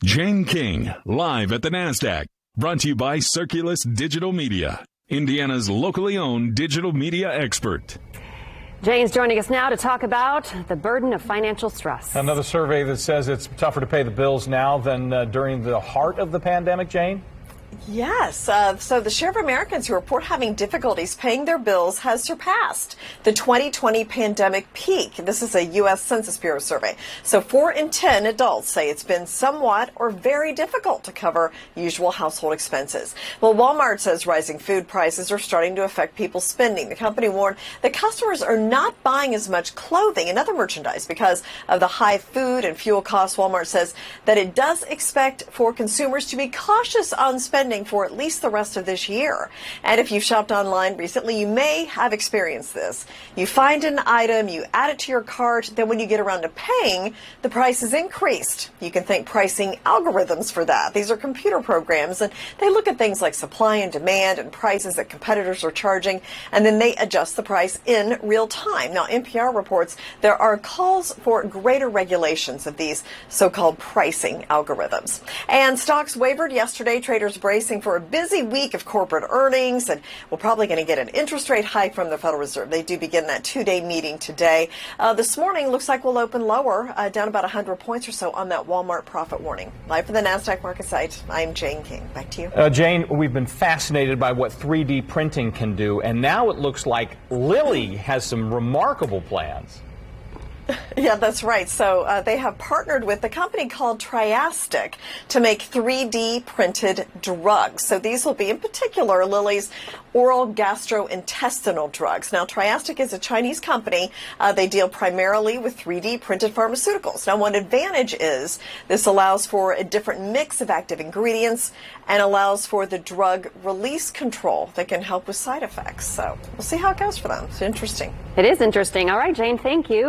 Jane King, live at the NASDAQ. Brought to you by Circulus Digital Media, Indiana's locally owned digital media expert. Jane's joining us now to talk about the burden of financial stress. Another survey that says it's tougher to pay the bills now than during the heart of the pandemic, Jane? Yes. So the share of Americans who report having difficulties paying their bills has surpassed the 2020 pandemic peak. This is a U.S. Census Bureau survey. So 4 in 10 adults say it's been somewhat or very difficult to cover usual household expenses. Well, Walmart says rising food prices are starting to affect people's spending. The company warned that customers are not buying as much clothing and other merchandise because of the high food and fuel costs. Walmart says that it does expect for consumers to be cautious on spending for at least the rest of this year. And if you've shopped online recently, you may have experienced this. You find an item, you add it to your cart, then when you get around to paying, the price is increased. You can thank pricing algorithms for that. These are computer programs, and they look at things like supply and demand and prices that competitors are charging, and then they adjust the price in real time. Now, NPR reports there are calls for greater regulations of these so-called pricing algorithms. And stocks wavered yesterday. Traders bracing for a busy week of corporate earnings, and we're probably going to get an interest rate hike from the Federal Reserve. They do begin that 2-day meeting today. This morning looks like we'll open lower, down about 100 points or so on that Walmart profit warning. Live from the NASDAQ market site, I'm Jane King. Back to you. Jane, we've been fascinated by what 3D printing can do, and now it looks like Lilly has some remarkable plans. Yeah, that's right. So they have partnered with a company called Triastic to make 3D printed drugs. So these will be, in particular, Lilly's oral gastrointestinal drugs. Now, Triastic is a Chinese company. They deal primarily with 3D printed pharmaceuticals. Now, one advantage is this allows for a different mix of active ingredients and allows for the drug release control that can help with side effects. So we'll see how it goes for them. It's interesting. It is interesting. All right, Jane, thank you.